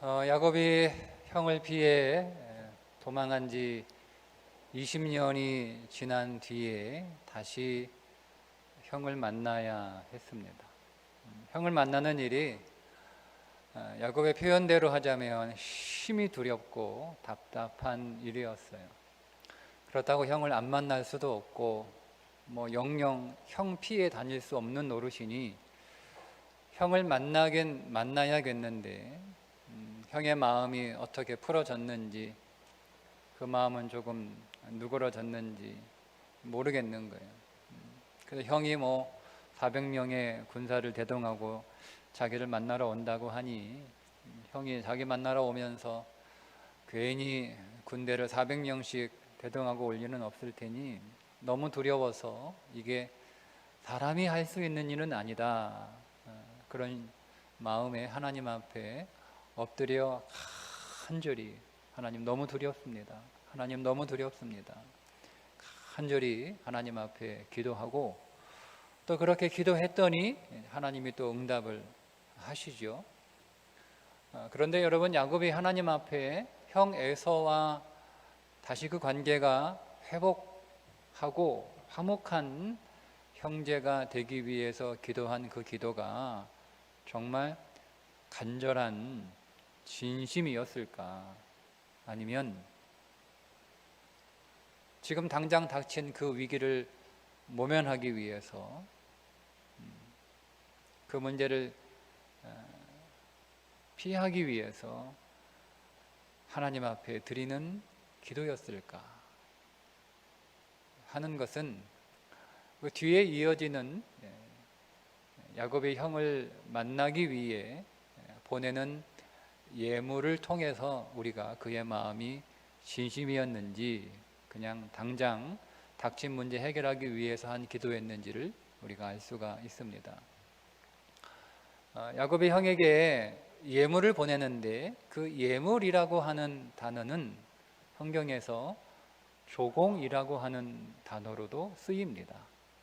야곱이 형을 피해 도망한 지 20년이 지난 뒤에 다시 형을 만나야 했습니다. 형을 만나는 일이 야곱의 표현대로 하자면 심히 두렵고 답답한 일이었어요. 그렇다고 형을 안 만날 수도 없고 영영 형 피해 다닐 수 없는 노릇이니 형을 만나야겠는데 형의 마음이 어떻게 풀어졌는지, 그 마음은 조금 누그러졌는지 모르겠는 거예요. 그래서 형이 400명의 군사를 대동하고 자기를 만나러 온다고 하니 형이 자기 만나러 오면서 괜히 군대를 400명씩 대동하고 올 리는 없을 테니 너무 두려워서 이게 사람이 할 수 있는 일은 아니다, 그런 마음에 하나님 앞에 엎드려 간절히, 하나님 너무 두렵습니다, 하나님 너무 두렵습니다, 간절히 하나님 앞에 기도하고, 또 그렇게 기도했더니 하나님이 또 응답을 하시죠. 그런데 여러분, 야곱이 하나님 앞에 형 에서와 다시 그 관계가 회복하고 화목한 형제가 되기 위해서 기도한 그 기도가 정말 간절한 진심이었을까? 아니면 지금 당장 닥친 그 위기를 모면하기 위해서 그 문제를 피하기 위해서 하나님 앞에 드리는 기도였을까 하는 것은 그 뒤에 이어지는 야곱의 형을 만나기 위해 보내는 예물을 통해서 우리가 그의 마음이 진심이었는지, 그냥 당장 닥친 문제 해결하기 위해서 한 기도였는지를 우리가 알 수가 있습니다. 야곱이 형에게 예물을 보내는데 그 예물이라고 하는 단어는 성경에서 조공이라고 하는 단어로도 쓰입니다.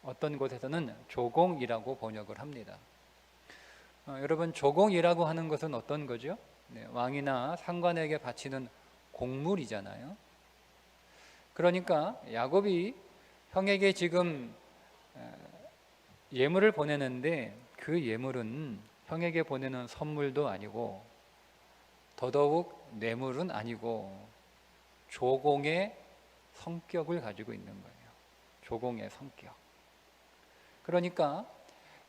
어떤 곳에서는 조공이라고 번역을 합니다. 여러분, 조공이라고 하는 것은 어떤 거죠? 왕이나 상관에게 바치는 곡물이잖아요. 그러니까 야곱이 형에게 지금 예물을 보내는데 그 예물은 형에게 보내는 선물도 아니고 더더욱 뇌물은 아니고 조공의 성격을 가지고 있는 거예요. 조공의 성격. 그러니까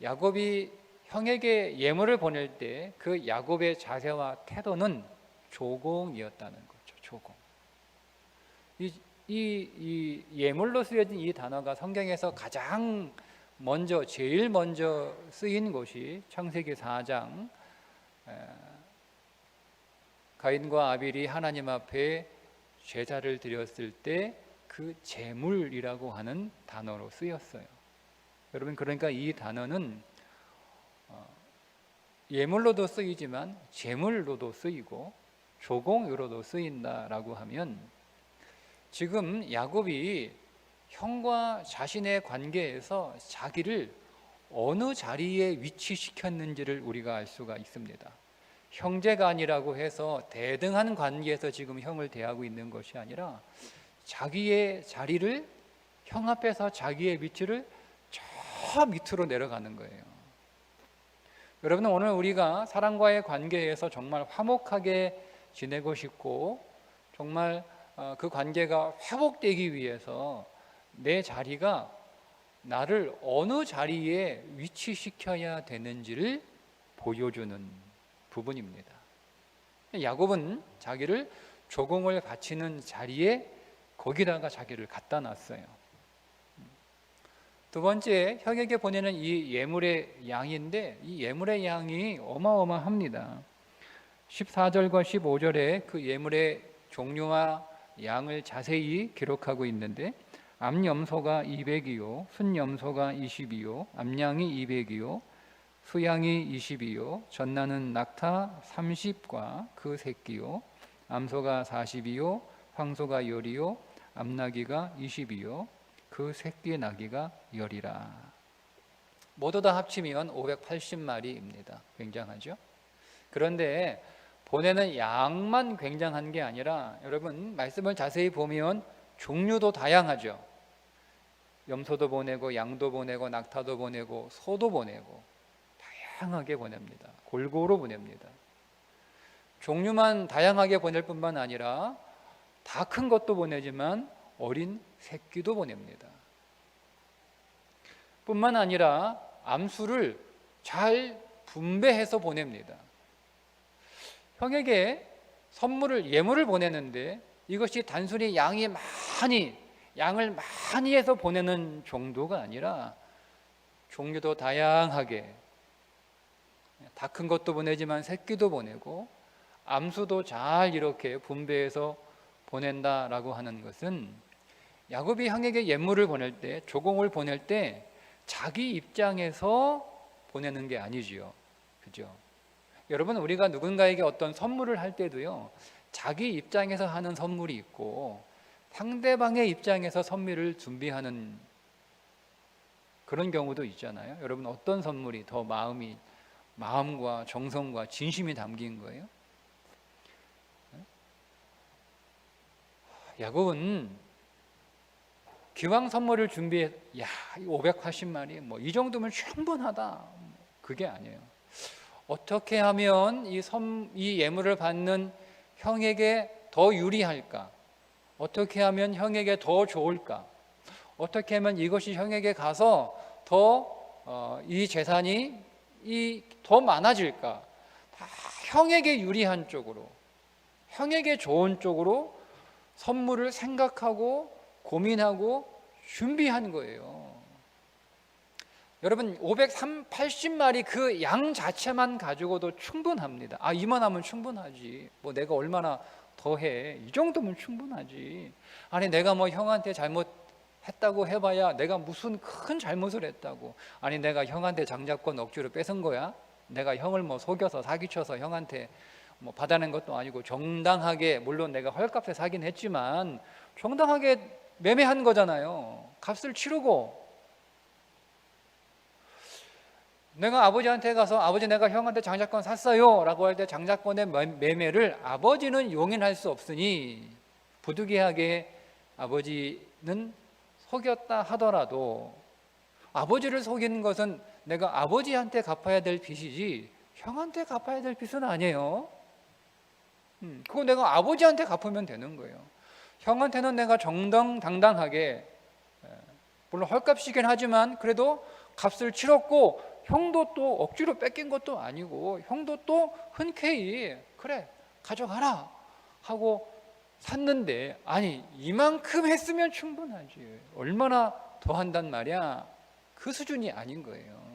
야곱이 형에게 예물을 보낼 때 그 야곱의 자세와 태도는 조공이었다는 거죠. 조공. 이 예물로 쓰여진 이 단어가 성경에서 가장 먼저, 제일 먼저 쓰인 곳이 창세기 4장, 가인과 아벨이 하나님 앞에 제사를 드렸을 때 그 제물이라고 하는 단어로 쓰였어요. 여러분, 그러니까 이 단어는 예물로도 쓰이지만 제물로도 쓰이고 조공으로도 쓰인다라고 하면, 지금 야곱이 형과 자신의 관계에서 자기를 어느 자리에 위치시켰는지를 우리가 알 수가 있습니다. 형제간이라고 해서 대등한 관계에서 지금 형을 대하고 있는 것이 아니라 자기의 자리를, 형 앞에서 자기의 위치를 저 밑으로 내려가는 거예요. 여러분, 오늘 우리가 사람과의 관계에서 정말 화목하게 지내고 싶고 정말 그 관계가 회복되기 위해서 내 자리가 나를 어느 자리에 위치시켜야 되는지를 보여주는 부분입니다. 야곱은 자기를 조공을 바치는 자리에 거기다가 자기를 갖다 놨어요. 두 번째, 형에게 보내는 이 예물의 양인데 이 예물의 양이 어마어마합니다. 14절과 15절에 그 예물의 종류와 양을 자세히 기록하고 있는데, 암염소가 200이요, 순염소가 20이요, 암양이 200이요, 수양이 20이요, 전나는 낙타 30과 그 새끼요, 암소가 40이요, 황소가 10이요, 암나귀가 20이요, 그 새끼 나귀가 10이라. 모두 다 합치면 580마리입니다. 굉장하죠? 그런데 보내는 양만 굉장한 게 아니라 여러분 말씀을 자세히 보면 종류도 다양하죠. 염소도 보내고 양도 보내고 낙타도 보내고 소도 보내고 다양하게 보냅니다. 골고루 보냅니다. 종류만 다양하게 보낼 뿐만 아니라 다 큰 것도 보내지만 어린 새끼도 보냅니다. 뿐만 아니라 암수를 잘 분배해서 보냅니다. 형에게 예물을 보내는데 이것이 단순히 양을 많이 해서 보내는 정도가 아니라 종류도 다양하게 다 큰 것도 보내지만 새끼도 보내고 암수도 잘 이렇게 분배해서 보낸다라고 하는 것은 야곱이 형에게 예물을 보낼 때, 조공을 보낼 때 자기 입장에서 보내는 게 아니지요. 그죠? 여러분, 우리가 누군가에게 어떤 선물을 할 때도요, 자기 입장에서 하는 선물이 있고 상대방의 입장에서 선물을 준비하는 그런 경우도 있잖아요. 여러분, 어떤 선물이 더 마음과 정성과 진심이 담긴 거예요? 야곱은 기왕 선물을 준비해, 580마리 뭐 이 정도면 충분하다. 그게 아니에요. 어떻게 하면 이 예물을 받는 형에게 더 유리할까? 어떻게 하면 형에게 더 좋을까? 어떻게 하면 이것이 형에게 가서 이 재산이 더 많아질까? 다 형에게 유리한 쪽으로, 형에게 좋은 쪽으로 선물을 생각하고 고민하고 준비한 거예요. 여러분, 580마리 그 양 자체만 가지고도 충분합니다. 이만하면 충분하지. 뭐 내가 얼마나 더해. 이 정도면 충분하지. 아니, 내가 뭐 형한테 잘못했다고 해봐야 내가 무슨 큰 잘못을 했다고. 아니, 내가 형한테 장자권 억지로 뺏은 거야? 내가 형을 뭐 속여서 사기쳐서 형한테 뭐 받아낸 것도 아니고 정당하게, 물론 내가 헐값에 사긴 했지만 정당하게 매매한 거잖아요. 값을 치르고. 내가 아버지한테 가서 아버지, 내가 형한테 장자권 샀어요 라고 할 때 장자권의 매매를 아버지는 용인할 수 없으니 부득이하게 아버지는 속였다 하더라도 아버지를 속인 것은 내가 아버지한테 갚아야 될 빚이지 형한테 갚아야 될 빚은 아니에요. 그거 내가 아버지한테 갚으면 되는 거예요. 형한테는 내가 정당당하게, 물론 헐값이긴 하지만 그래도 값을 치렀고, 형도 또 억지로 뺏긴 것도 아니고 형도 또 흔쾌히 그래 가져가라 하고 샀는데, 아니 이만큼 했으면 충분하지 얼마나 더 한단 말이야. 그 수준이 아닌 거예요.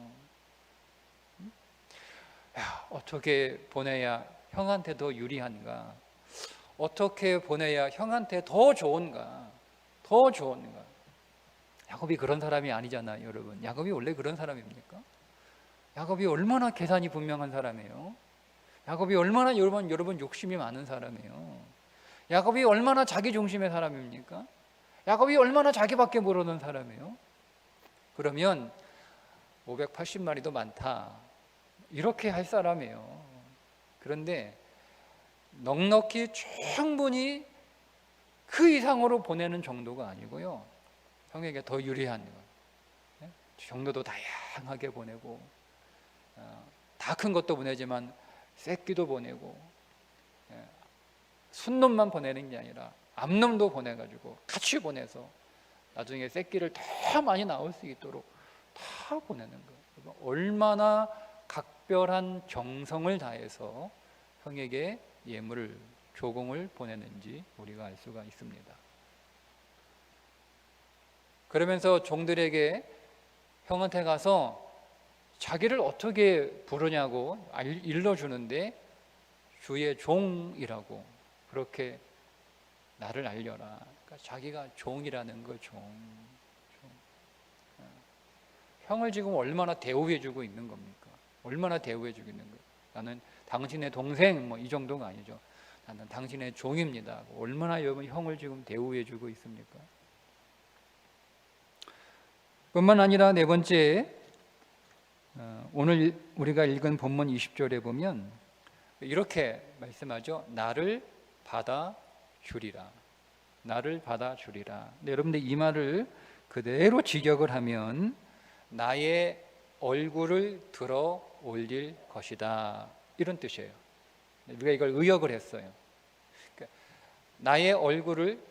어떻게 보내야 형한테 더 유리한가? 어떻게 보내야 형한테 더 좋은가? 야곱이 그런 사람이 아니잖아요, 여러분. 야곱이 원래 그런 사람입니까? 야곱이 얼마나 계산이 분명한 사람이에요. 야곱이 얼마나 여러분 욕심이 많은 사람이에요. 야곱이 얼마나 자기 중심의 사람입니까? 야곱이 얼마나 자기밖에 모르는 사람이에요. 그러면 580마리도 많다 이렇게 할 사람이에요. 그런데 넉넉히 충분히 그 이상으로 보내는 정도가 아니고요, 형에게 더 유리한 것, 정도도 다양하게 보내고, 다 큰 것도 보내지만 새끼도 보내고, 순놈만 보내는 게 아니라 암놈도 보내가지고 같이 보내서 나중에 새끼를 더 많이 낳을 수 있도록 다 보내는 거예요. 얼마나 각별한 정성을 다해서 형에게 예물을, 조공을 보내는지 우리가 알 수가 있습니다. 그러면서 종들에게 형한테 가서 자기를 어떻게 부르냐고 일러주는데 주의 종이라고, 그렇게 나를 알려라. 그러니까 자기가 종이라는 거, 종. 형을 지금 얼마나 대우해주고 있는 겁니까? 얼마나 대우해주고 있는 거예요? 나는 당신의 동생 뭐 이 정도가 아니죠. 나는 당신의 종입니다. 얼마나 여러분 형을 지금 대우해주고 있습니까? 뿐만 아니라 네 번째, 오늘 우리가 읽은 본문 20절에 보면 이렇게 말씀하죠. 나를 받아주리라. 나를 받아주리라. 근데 여러분들 이 말을 그대로 직역을 하면 나의 얼굴을 들어 올릴 것이다, 이런 뜻이에요. 우리가 이걸 의역을 했어요. 그러니까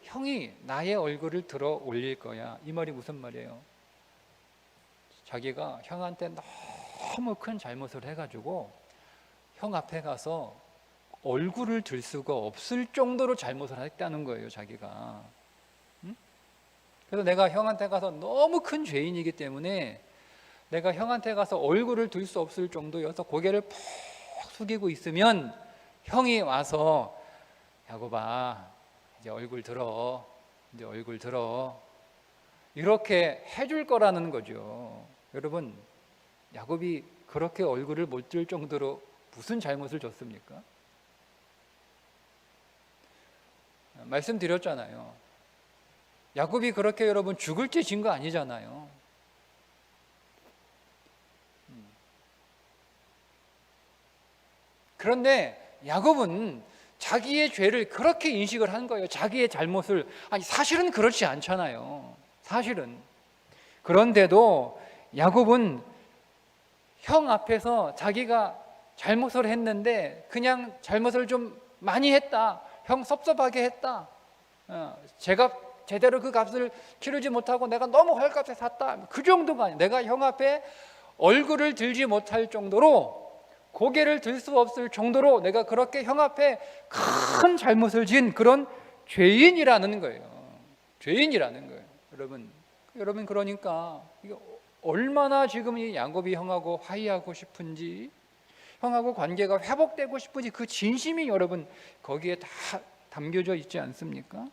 형이 나의 얼굴을 들어 올릴 거야. 이 말이 무슨 말이에요? 자기가 형한테 너무 큰 잘못을 해가지고 형 앞에 가서 얼굴을 들 수가 없을 정도로 잘못을 했다는 거예요, 자기가. 응? 그래서 내가 형한테 가서 너무 큰 죄인이기 때문에 내가 형한테 가서 얼굴을 들 수 없을 정도여서 고개를 푹 숙이고 있으면 형이 와서 야곱아, 이제 얼굴 들어, 이제 얼굴 들어, 이렇게 해줄 거라는 거죠. 여러분, 야곱이 그렇게 얼굴을 못 들 정도로 무슨 잘못을 줬습니까? 말씀드렸잖아요. 야곱이 그렇게 여러분 죽을 죄 진 거 아니잖아요. 그런데 야곱은 자기의 죄를 그렇게 인식을 한 거예요. 자기의 잘못을. 아니, 사실은 그렇지 않잖아요. 사실은. 그런데도 야곱은 형 앞에서 자기가 잘못을 했는데 그냥 잘못을 좀 많이 했다, 형 섭섭하게 했다, 제가 제대로 그 값을 치르지 못하고 내가 너무 헐값에 샀다, 그 정도가 아니에요. 내가 형 앞에 얼굴을 들지 못할 정도로, 고개를 들 수 없을 정도로 내가 그렇게 형 앞에 큰 잘못을 지은 그런 죄인이라는 거예요. 죄인이라는 거예요. 여러분 그러니까 이게 얼마나 지금 이 야곱이 형하고 화해하고 싶은지, 형하고 관계가 회복되고 싶은지 그 진심이 여러분 거기에 다 담겨져 있지 않습니까?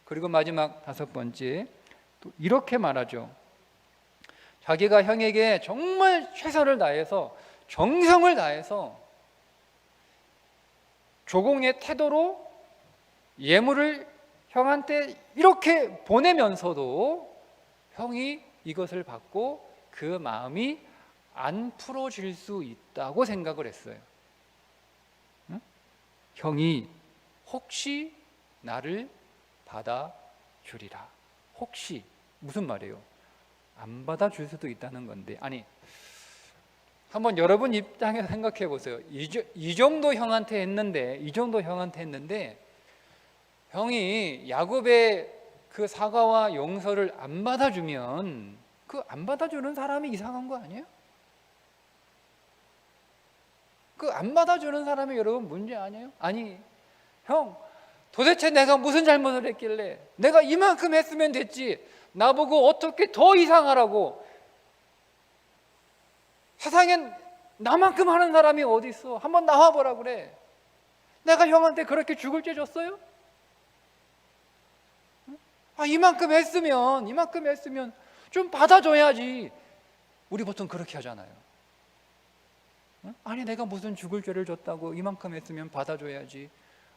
그리고 마지막 5번째, 또 이렇게 말하죠. 자기가 형에게 정말 최선을 다해서, 정성을 다해서 조공의 태도로 예물을 형한테 이렇게 보내면서도 형이 이것을 받고 그 마음이 안 풀어질 수 있다고 생각을 했어요. 응? 형이 혹시 나를 받아주리라. 혹시, 무슨 말이에요? 안 받아줄 수도 있다는 건데, 아니, 한번 여러분 입장에서 생각해 보세요. 이 정도 형한테 했는데, 형이 야곱의 그 사과와 용서를 안 받아주면 그 안 받아주는 사람이 이상한 거 아니에요? 그 안 받아주는 사람이 여러분 문제 아니에요? 아니, 형, 도대체 내가 무슨 잘못을 했길래, 내가 이만큼 했으면 됐지, 나보고 어떻게 더 이상하라고, 세상엔 나만큼 하는 사람이 어디 있어? 한번 나와보라 그래. 내가 형한테 그렇게 죽을 죄 줬어요? 이만큼 했으면 좀 받아줘야지. 우리 보통 그렇게 하잖아요. 아니, 내가 무슨 죽을 죄를 줬다고 이만큼 했으면 받아줘야지,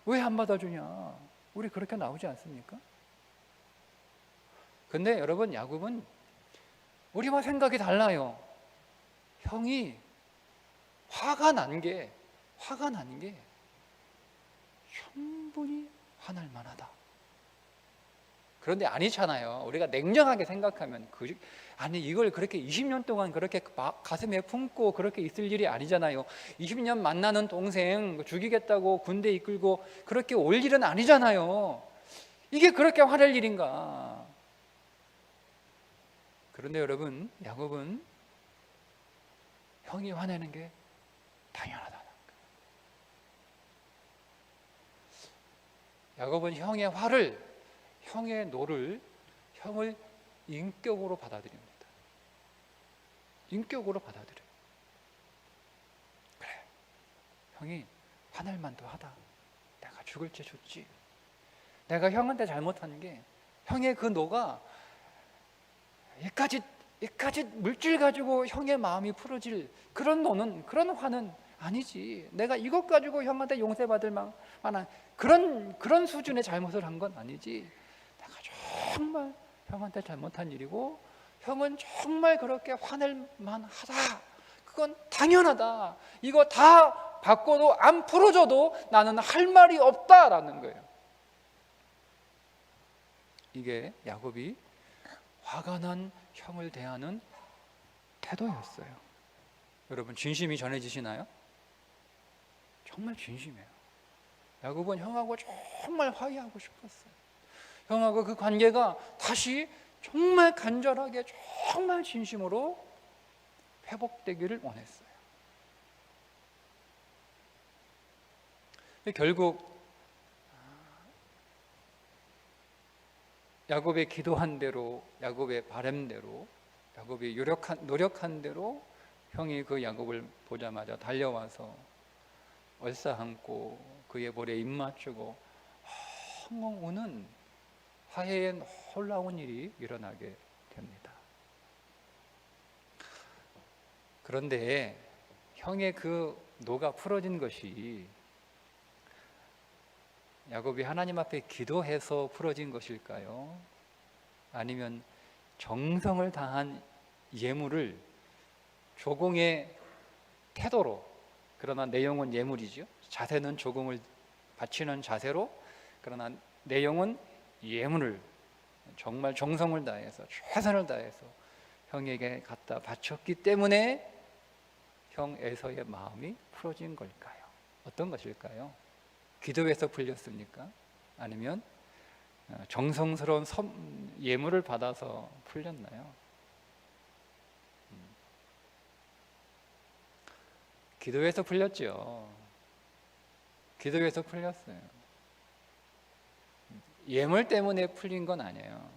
왜 안 받아주냐. 우리 그렇게 나오지 않습니까? 근데 여러분, 야곱은 우리와 생각이 달라요. 형이 화가 난 게 충분히 화날 만하다. 그런데 아니잖아요. 우리가 냉정하게 생각하면 아니, 이걸 그렇게 20년 동안 그렇게 가슴에 품고 그렇게 있을 일이 아니잖아요. 20년 만나는 동생 죽이겠다고 군대 이끌고 그렇게 올 일은 아니잖아요. 이게 그렇게 화낼 일인가? 그런데 여러분, 야곱은 형이 화내는 게 당연하다는 거예요. 야곱은 형의 화를, 형의 노를, 형을 인격으로 받아들입니다. 인격으로 받아들여요. 그래, 형이 화날 만도 하다. 내가 죽을 죄 줬지. 내가 형한테 잘못한 게, 형의 그 노가 이까지 물질 가지고 형의 마음이 풀어질 그런 노는, 그런 화는 아니지. 내가 이것 가지고 형한테 용서받을 만한 그런 수준의 잘못을 한 건 아니지. 내가 정말 형한테 잘못한 일이고, 형은 정말 그렇게 화낼 만하다. 그건 당연하다. 이거 다 바꿔도 안 풀어줘도 나는 할 말이 없다라는 거예요. 이게 야곱이 화가 난 형을 대하는 태도였어요. 여러분, 진심이 전해지시나요? 정말 진심이에요. 야곱은 형하고 정말 화해하고 싶었어요. 형하고 그 관계가 다시 정말 간절하게 정말 진심으로 회복되기를 원했어요. 결국 야곱의 기도한 대로, 야곱의 바람대로, 야곱이 노력한 대로 형이 그 야곱을 보자마자 달려와서 얼싸안고 그의 볼에 입 맞추고 헝헝 우는 화해의 놀라운 일이 일어나게 됩니다. 그런데 형의 그 노가 풀어진 것이 야곱이 하나님 앞에 기도해서 풀어진 것일까요? 아니면 정성을 다한 예물을 조공의 태도로, 그러나 내용은 예물이죠. 자세는 조공을 바치는 자세로, 그러나 내용은 예물을 정말 정성을 다해서 최선을 다해서 형에게 갖다 바쳤기 때문에 형 에서의 마음이 풀어진 걸까요? 어떤 것일까요? 기도해서 풀렸습니까? 아니면 정성스러운 예물을 받아서 풀렸나요? 기도해서 풀렸죠. 기도해서 풀렸어요. 예물 때문에 풀린 건 아니에요.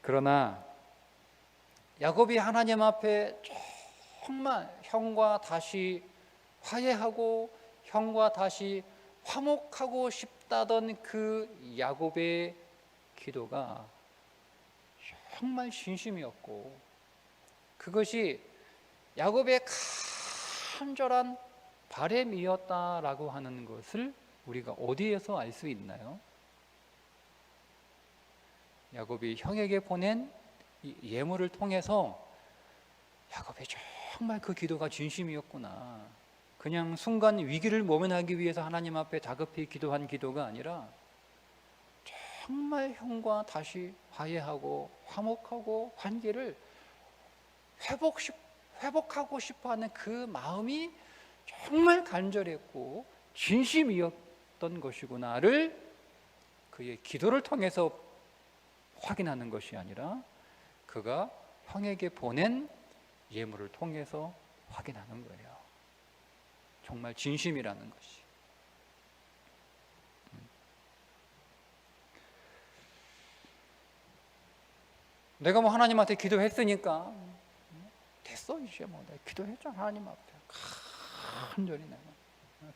그러나 야곱이 하나님 앞에 정말 형과 다시 화해하고 형과 다시 화목하고 싶다던 그 야곱의 기도가 정말 진심이었고, 그것이 야곱의 간절한 바람이었다라고 하는 것을 우리가 어디에서 알 수 있나요? 야곱이 형에게 보낸 이 예물을 통해서 야곱이 정말 그 기도가 진심이었구나, 그냥 순간 위기를 모면하기 위해서 하나님 앞에 다급히 기도한 기도가 아니라 정말 형과 다시 화해하고 화목하고 관계를 회복하고 싶어하는 그 마음이 정말 간절했고 진심이었던 것이구나를 그의 기도를 통해서 확인하는 것이 아니라 그가 형에게 보낸 예물을 통해서 확인하는 거예요. 정말 진심이라는 것이. 내가 뭐 하나님한테 기도했으니까 됐어, 이제 뭐 내가 기도했잖아. 하나님 앞에 간절히 내가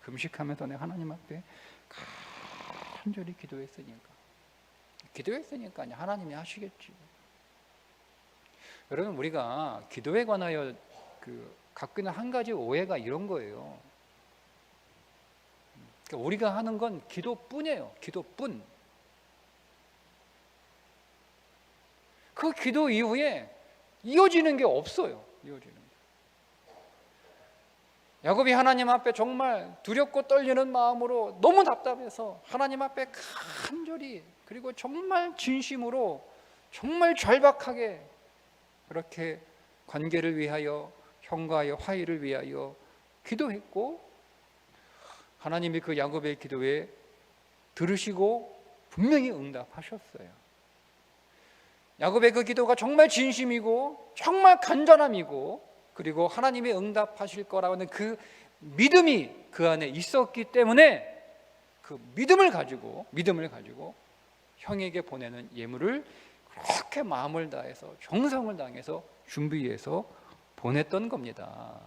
금식하면서 내가 하나님 앞에 간절히 기도했으니까 하나님이 하시겠지. 여러분, 우리가 기도에 관하여 갖고 있는 한 가지 오해가 이런 거예요. 그러니까 우리가 하는 건 기도뿐이에요. 기도뿐. 그 기도 이후에 이어지는 게 없어요. 이어지는 게. 야곱이 하나님 앞에 정말 두렵고 떨리는 마음으로 너무 답답해서 하나님 앞에 간절히, 그리고 정말 진심으로, 정말 절박하게 그렇게 관계를 위하여, 형과의 화해를 위하여 기도했고, 하나님이 그 야곱의 기도에 들으시고 분명히 응답하셨어요. 야곱의 그 기도가 정말 진심이고 정말 간절함이고, 그리고 하나님이 응답하실 거라는 그 믿음이 그 안에 있었기 때문에 그 믿음을 가지고 형에게 보내는 예물을 그렇게 마음을 다해서 정성을 다해서 준비해서 보냈던 겁니다.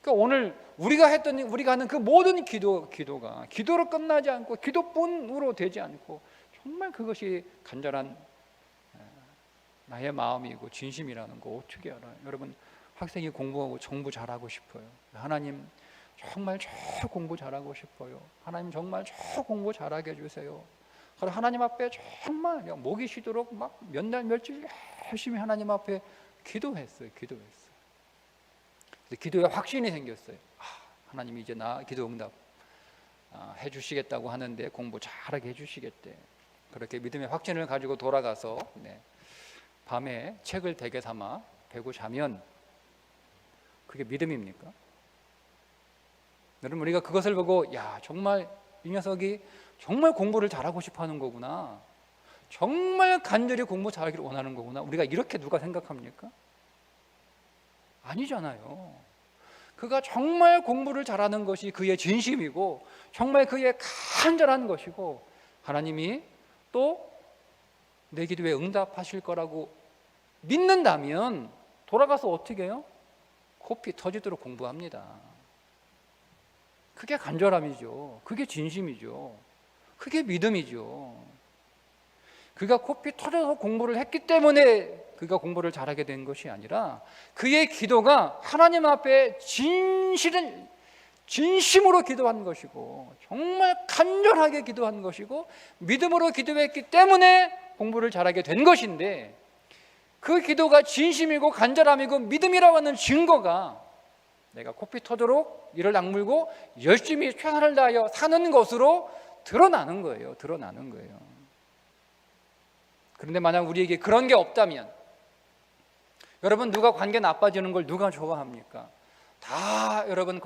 그러니까 오늘 우리가 하는 그 모든 기도가 기도로 끝나지 않고 기도뿐으로 되지 않고 정말 그것이 간절한 나의 마음이고 진심이라는 거 어떻게 알아요? 여러분, 학생이 공부하고 정부 잘하고 싶어요. 하나님 정말 저 공부 잘하고 싶어요. 하나님 정말 저 공부 잘하게 해주세요. 하나님 앞에 정말 목이 쉬도록 막 몇 날 며칠 열심히 하나님 앞에 기도했어요. 기도에 확신이 생겼어요. 하나님이 이제 나 기도 응답 해주시겠다고 하는데 공부 잘하게 해주시겠대. 그렇게 믿음의 확신을 가지고 돌아가서 밤에 책을 대게 삼아 베고 자면 그게 믿음입니까? 여러분, 우리가 그것을 보고 정말 이 녀석이 정말 공부를 잘하고 싶어 하는 거구나, 정말 간절히 공부 잘하기를 원하는 거구나, 우리가 이렇게 누가 생각합니까? 아니잖아요. 그가 정말 공부를 잘하는 것이 그의 진심이고 정말 그의 간절한 것이고 하나님이 또 내 기도에 응답하실 거라고 믿는다면 돌아가서 어떻게 해요? 코피 터지도록 공부합니다. 그게 간절함이죠. 그게 진심이죠. 그게 믿음이죠. 그가 코피 터져서 공부를 했기 때문에 그가 공부를 잘하게 된 것이 아니라 그의 기도가 하나님 앞에 진심으로 기도한 것이고 정말 간절하게 기도한 것이고 믿음으로 기도했기 때문에 공부를 잘하게 된 것인데, 그 기도가 진심이고 간절함이고 믿음이라고 하는 증거가 내가 코피 터도록 이를 악물고 열심히 최선을 다하여 사는 것으로 드러나는 거예요. 그런데 만약 우리에게 그런 게 없다면, 여러분, 누가 관계 나빠지는 걸 누가 좋아합니까? 다 여러분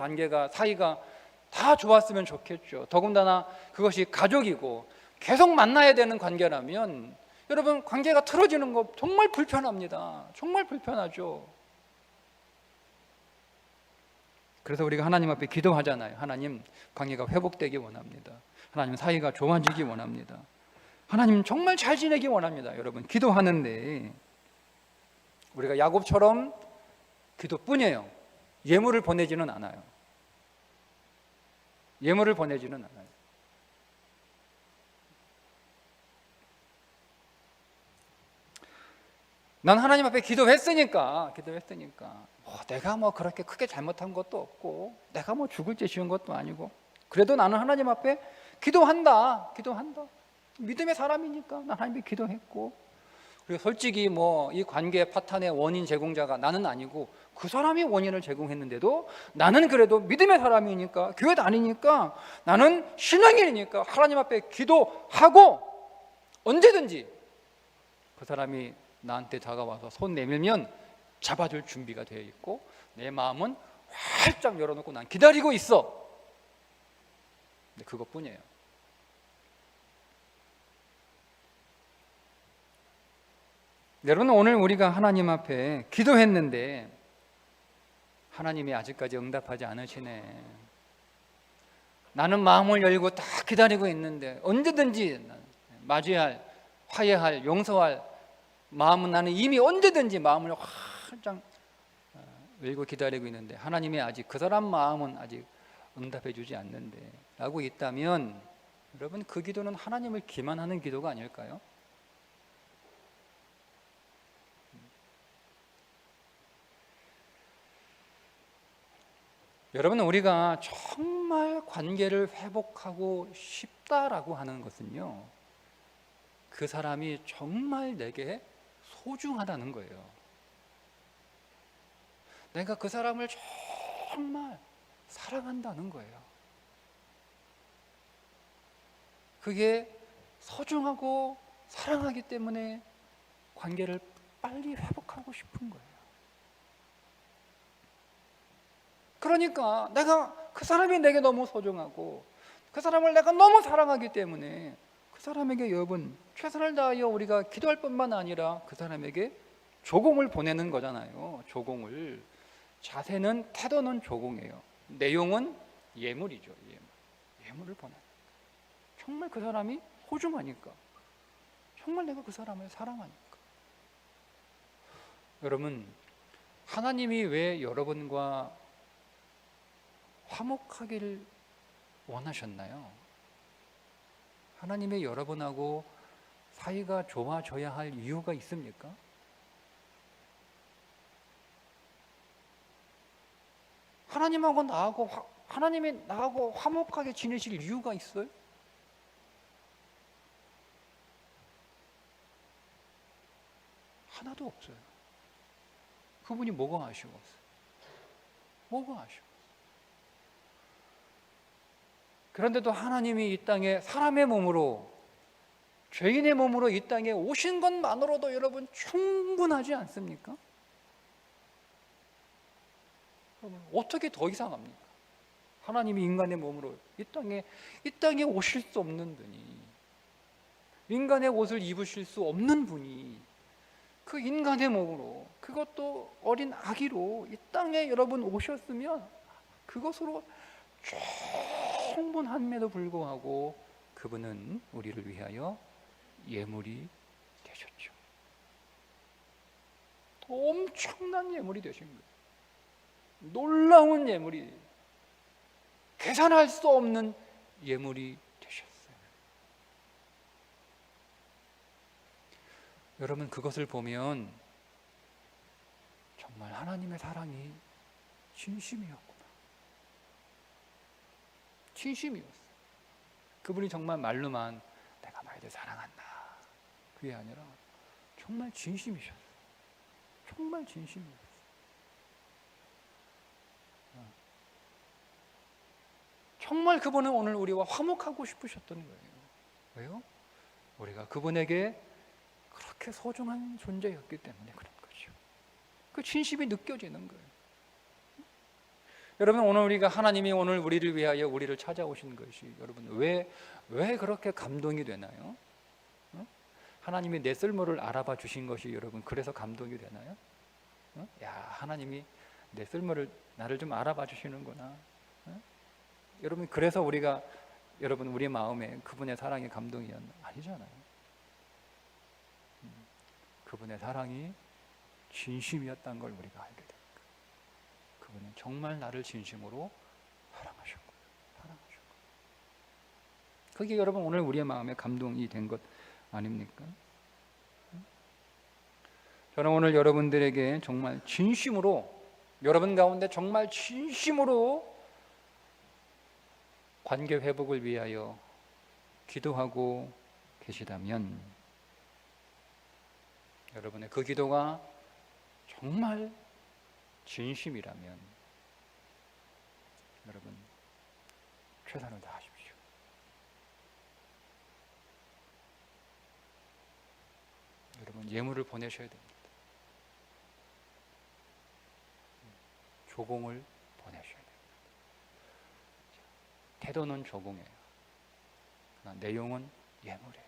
사이가 다 좋았으면 좋겠죠. 더군다나 그것이 가족이고 계속 만나야 되는 관계라면 여러분, 관계가 틀어지는 거 정말 불편합니다. 정말 불편하죠. 그래서 우리가 하나님 앞에 기도하잖아요. 하나님, 관계가 회복되기 원합니다. 하나님, 사이가 좋아지기 원합니다. 하나님, 정말 잘 지내기 원합니다. 여러분, 기도하는데 우리가 야곱처럼 기도뿐이에요. 예물을 보내지는 않아요. 난 하나님 앞에 기도했으니까 내가 뭐 그렇게 크게 잘못한 것도 없고 내가 뭐 죽을 죄 지은 것도 아니고 그래도 나는 하나님 앞에 기도한다. 믿음의 사람이니까 난 하나님 앞에 기도했고, 그리고 솔직히 뭐 이 관계 파탄의 원인 제공자가 나는 아니고 그 사람이 원인을 제공했는데도 나는 그래도 믿음의 사람이니까, 교회 다니니까, 나는 신앙인이니까 하나님 앞에 기도하고 언제든지 그 사람이 나한테 다가와서 손 내밀면 잡아줄 준비가 되어 있고 내 마음은 활짝 열어놓고 난 기다리고 있어. 근데 그것뿐이에요. 여러분, 오늘 우리가 하나님 앞에 기도했는데 하나님이 아직까지 응답하지 않으시네. 나는 마음을 열고 딱 기다리고 있는데 언제든지 맞이할, 화해할, 용서할 마음은 나는 이미 언제든지 마음을 활짝 열고 기다리고 있는데 하나님이 아직 그 사람 마음은 아직 응답해 주지 않는데 라고 있다면, 여러분, 그 기도는 하나님을 기만하는 기도가 아닐까요? 여러분, 우리가 정말 관계를 회복하고 싶다라고 하는 것은요, 그 사람이 정말 내게 소중하다는 거예요. 내가 그 사람을 정말 사랑한다는 거예요. 그게 소중하고 사랑하기 때문에 관계를 빨리 회복하고 싶은 거예요. 그러니까 내가 그 사람이 내게 너무 소중하고 그 사람을 내가 너무 사랑하기 때문에 그 사람에게 여러분 최선을 다하여 우리가 기도할 뿐만 아니라 그 사람에게 조공을 보내는 거잖아요. 조공을. 자세는, 태도는 조공이에요. 내용은 예물이죠. 예물을 보내. 정말 그 사람이 소중하니까, 정말 내가 그 사람을 사랑하니까. 여러분, 하나님이 왜 여러분과 화목하기를 원하셨나요? 하나님이 여러분하고 사이가 좋아져야 할 이유가 있습니까? 하나님이 나하고 화목하게 지내실 이유가 있어요? 하나도 없어요. 그분이 뭐가 아쉬웠어요? 뭐가 아쉬웠어요? 그런데도 하나님이 이 땅에 사람의 몸으로, 죄인의 몸으로 이 땅에 오신 것만으로도 여러분 충분하지 않습니까? 어떻게 더 이상합니까? 하나님이 인간의 몸으로 이 땅에 오실 수 없는 분이, 인간의 옷을 입으실 수 없는 분이 그 인간의 몸으로, 그것도 어린 아기로 이 땅에 여러분 오셨으면 그것으로 충분함에도 불구하고 그분은 우리를 위하여 예물이 되셨죠. 엄청난 예물이 되신 거예요. 놀라운 예물이, 계산할 수 없는 예물이 되셨어요. 여러분, 그것을 보면 정말 하나님의 사랑이 진심이었구나. 진심이었어요. 그분이 정말 말로만 내가 너희들 사랑한다, 그게 아니라 정말 진심이셨어요. 정말 진심이었어요. 정말 그분은 오늘 우리와 화목하고 싶으셨던 거예요. 왜요? 우리가 그분에게 그렇게 소중한 존재였기 때문에 그런 거죠. 그 진심이 느껴지는 거예요. 여러분, 오늘 우리가, 하나님이 오늘 우리를 위하여 우리를 찾아오신 것이, 여러분 왜 그렇게 감동이 되나요? 하나님이 내 쓸모를 알아봐 주신 것이 여러분 그래서 감동이 되나요? 야, 하나님이 내 쓸모를, 나를 좀 알아봐 주시는구나. 여러분, 그래서 우리가, 여러분 우리 마음에 그분의 사랑이 감동이 아니잖아요. 그분의 사랑이 진심이었다는 걸 우리가 알게 됩니다. 그분은 정말 나를 진심으로 사랑하셨고. 그게 여러분 오늘 우리의 마음에 감동이 된 것 아닙니까? 저는 오늘 여러분들에게 정말 진심으로, 여러분 가운데 정말 진심으로 관계 회복을 위하여 기도하고 계시다면, 여러분의 그 기도가 정말 진심이라면 여러분 최선을 다하십시오. 여러분 예물을 보내셔야 됩니다. 조공을 보내셔야 됩니다. 태도는 조공이에요. 그러나 내용은 예물이에요.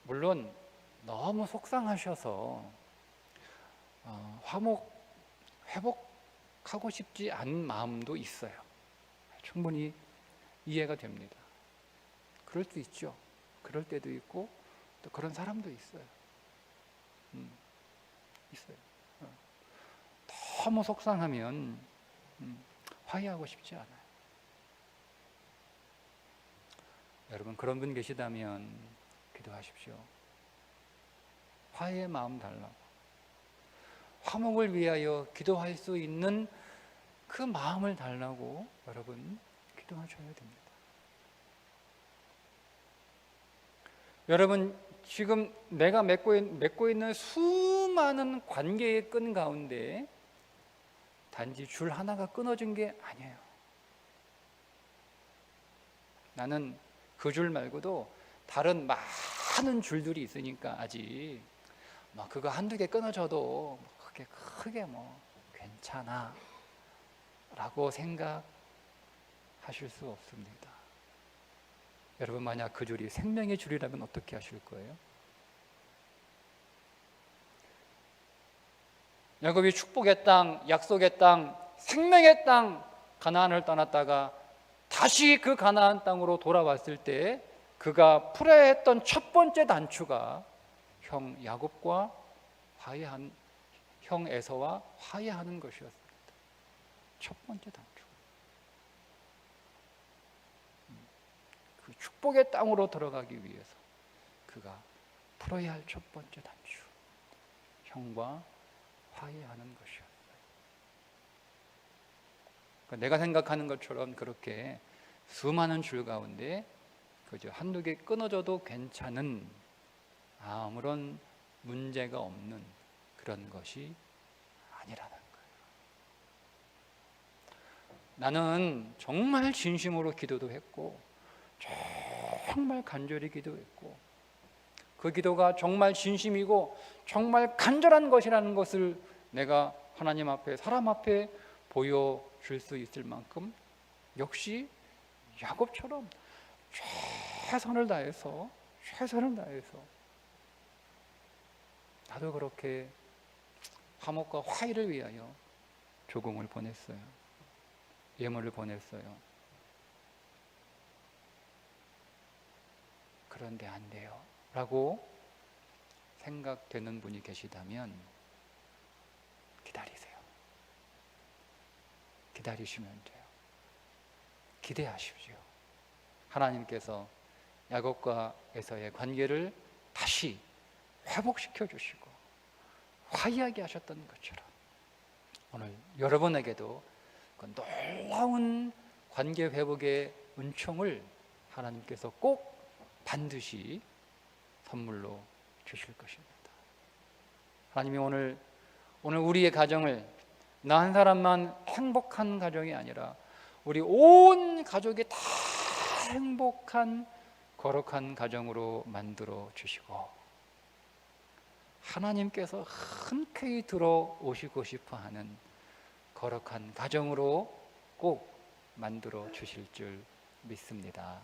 물론 너무 속상하셔서 회복하고 싶지 않은 마음도 있어요. 충분히 이해가 됩니다. 그럴 수 있죠. 그럴 때도 있고 또 그런 사람도 있어요. 있어요. 너무 속상하면 화해하고 싶지 않아요. 여러분 그런 분 계시다면 기도하십시오. 화해의 마음 달라고, 화목을 위하여 기도할 수 있는 그 마음을 달라고 여러분 기도하셔야 됩니다. 여러분 지금 내가 맺고 있는 수많은 관계의 끈 가운데 단지 줄 하나가 끊어진 게 아니에요. 나는 그 줄 말고도 다른 많은 줄들이 있으니까 아직 그거 한두 개 끊어져도 그게 크게 괜찮아 라고 생각하실 수 없습니다. 여러분 만약 그 줄이 생명의 줄이라면 어떻게 하실 거예요? 야곱이 축복의 땅, 약속의 땅, 생명의 땅 가나안을 떠났다가 다시 그 가나안 땅으로 돌아왔을 때 그가 풀어야 했던 첫 번째 단추가 형 야곱과 화해한, 형 에서와 화해하는 것이었습니다. 첫 번째 단추. 그 축복의 땅으로 들어가기 위해서 그가 풀어야 할 첫 번째 단추, 형과 화해하는 것이었어요. 그러니까 내가 생각하는 것처럼 그렇게 수많은 줄 가운데 그죠? 한두 개 끊어져도 괜찮은 아무런 문제가 없는 그런 것이 아니라는 거예요. 나는 정말 진심으로 기도도 했고 정말 간절히 기도했고 그 기도가 정말 진심이고 정말 간절한 것이라는 것을 내가 하나님 앞에 사람 앞에 보여줄 수 있을 만큼 역시 야곱처럼 최선을 다해서 나도 그렇게 화목과 화의를 위하여 조공을 보냈어요. 예물을 보냈어요. 그런데 안 돼요 라고 생각되는 분이 계시다면 기다리세요. 기다리시면 돼요. 기대하십시오. 하나님께서 야곱과 에서의 관계를 다시 회복시켜 주시고 화이하게 하셨던 것처럼 오늘 여러분에게도 그 놀라운 관계 회복의 은총을 하나님께서 꼭 반드시 선물로 주실 것입니다. 하나님이 오늘 우리의 가정을 나 한 사람만 행복한 가정이 아니라 우리 온 가족이 다 행복한 거룩한 가정으로 만들어 주시고 하나님께서 흔쾌히 들어오시고 싶어 하는 거룩한 가정으로 꼭 만들어 주실 줄 믿습니다.